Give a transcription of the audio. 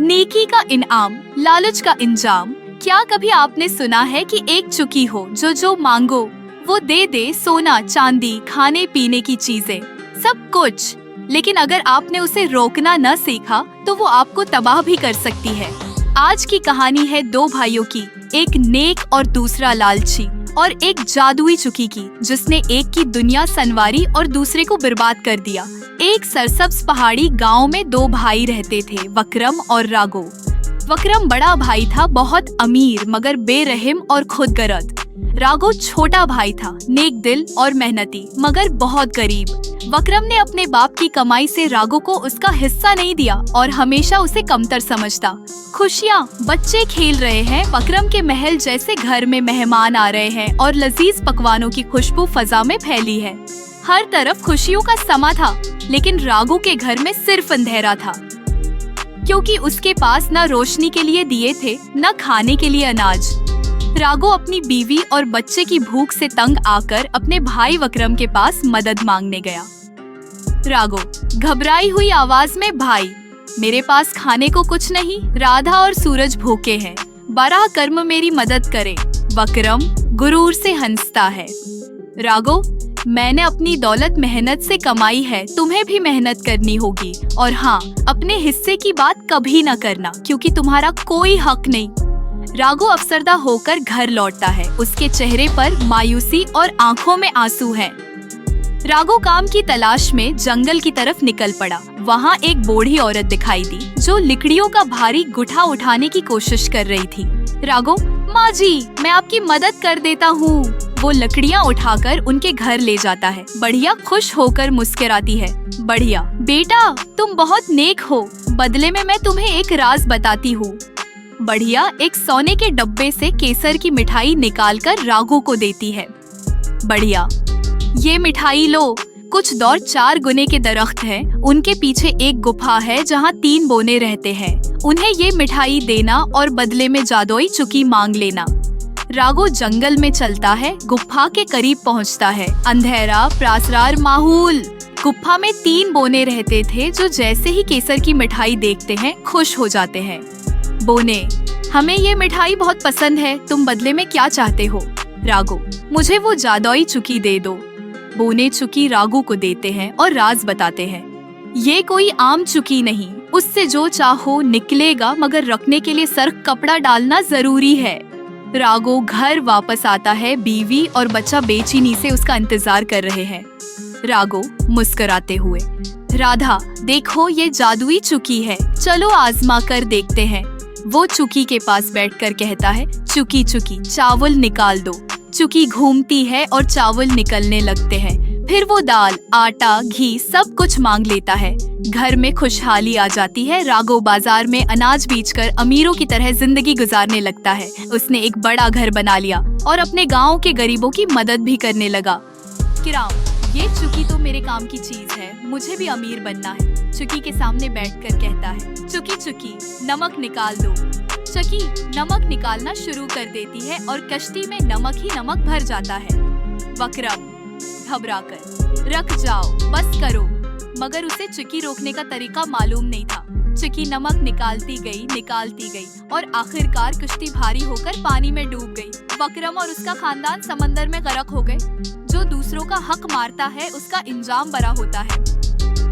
नेकी का इनाम, लालच का इंजाम। क्या कभी आपने सुना है कि एक चुकी हो जो मांगो वो दे दे, सोना चांदी खाने पीने की चीजें सब कुछ। लेकिन अगर आपने उसे रोकना न सीखा तो वो आपको तबाह भी कर सकती है। आज की कहानी है दो भाइयों की, एक नेक और दूसरा लालची, और एक जादुई चुकी की जिसने एक की दुनिया संवारी और दूसरे को बर्बाद कर दिया। एक सरसब्ज पहाड़ी गांव में दो भाई रहते थे, वक्रम और राघो। वक्रम बड़ा भाई था, बहुत अमीर मगर बेरहम और खुदगर्ज। राघो छोटा भाई था, नेक दिल और मेहनती मगर बहुत गरीब। वक्रम ने अपने बाप की कमाई से राघो को उसका हिस्सा नहीं दिया और हमेशा उसे कमतर समझता। खुशियाँ, बच्चे खेल रहे हैं, वक्रम के महल जैसे घर में मेहमान आ रहे हैं और लजीज पकवानों की खुशबू फजा में फैली है। हर तरफ खुशियों का समा था, लेकिन राघो के घर में सिर्फ अंधेरा था, क्योंकि उसके पास न रोशनी के लिए दिए थे न खाने के लिए अनाज। राघो अपनी बीवी और बच्चे की भूख से तंग आकर अपने भाई वक्रम के पास मदद मांगने गया। राघो घबराई हुई आवाज में, भाई मेरे पास खाने को कुछ नहीं, राधा और सूरज भूखे हैं, बराह कर्म मेरी मदद करे। वक्रम गुरूर से हंसता है, राघो मैंने अपनी दौलत मेहनत से कमाई है, तुम्हें भी मेहनत करनी होगी, और हाँ, अपने हिस्से की बात कभी न करना क्योंकि तुम्हारा कोई हक नहीं। राघो अफसरदा होकर घर लौटता है, उसके चेहरे पर मायूसी और आंखों में आंसू हैं। राघो काम की तलाश में जंगल की तरफ निकल पड़ा। वहाँ एक बूढ़ी औरत दिखाई दी जो लकड़ियों का भारी गुठा उठाने की कोशिश कर रही थी। राघो, माँ जी मैं आपकी मदद कर देता हूँ। वो लकड़ियाँ उठाकर उनके घर ले जाता है। बढ़िया खुश होकर मुस्कुराती है, बढ़िया बेटा तुम बहुत नेक हो, बदले में मैं तुम्हें एक राज बताती हूँ। बढ़िया एक सोने के डब्बे से केसर की मिठाई निकालकर राघो को देती है। बढ़िया ये मिठाई लो। कुछ दूर 4 गुने के दरख्त हैं, उनके पीछे एक गुफा है जहाँ 3 बोने रहते हैं। उन्हें ये मिठाई देना और बदले में जादुई चुकी मांग लेना। राघो जंगल में चलता है, गुफा के करीब पहुँचता है। अंधेरा प्रासरार माहौल। गुफा में 3 बोने रहते थे जो जैसे ही केसर की मिठाई देखते हैं खुश हो जाते हैं। बोने, हमें ये मिठाई बहुत पसंद है, तुम बदले में क्या चाहते हो? राघो, मुझे वो जादुई चुकी दे दो। बोने चुकी राघो को देते हैं और राज बताते हैं, ये कोई आम चुकी नहीं, उससे जो चाहो निकलेगा, मगर रखने के लिए सर्क कपड़ा डालना जरूरी है। राघो घर वापस आता है, बीवी और बच्चा बेचैनी से उसका इंतजार कर रहे हैं। राघो मुस्कुराते हुए, राधा देखो ये जादुई चुकी है, चलो आजमा कर देखते हैं। वो चुकी के पास बैठकर कहता है, चुकी चुकी चावल निकाल दो। चुकी घूमती है और चावल निकलने लगते हैं। फिर वो दाल, आटा, घी सब कुछ मांग लेता है। घर में खुशहाली आ जाती है। राघो बाजार में अनाज बेचकर अमीरों की तरह जिंदगी गुजारने लगता है। उसने एक बड़ा घर बना लिया और अपने गांव के गरीबों की मदद भी करने लगा। किराम, ये चुकी तो मेरे काम की चीज है, मुझे भी अमीर बनना है। चुकी के सामने बैठकर कहता है, चुकी चुकी नमक निकाल दो। चुकी नमक निकालना शुरू कर देती है और कश्ती में नमक ही नमक भर जाता है। वक्रम घबराकर, रख जाओ बस करो, मगर उसे चुकी रोकने का तरीका मालूम नहीं था। चुकी नमक निकालती गई और आखिरकार कश्ती भारी होकर पानी में डूब गई। वक्रम और उसका खानदान समंदर में गर्क हो गए। जो दूसरों का हक मारता है उसका इंजाम बरा होता है।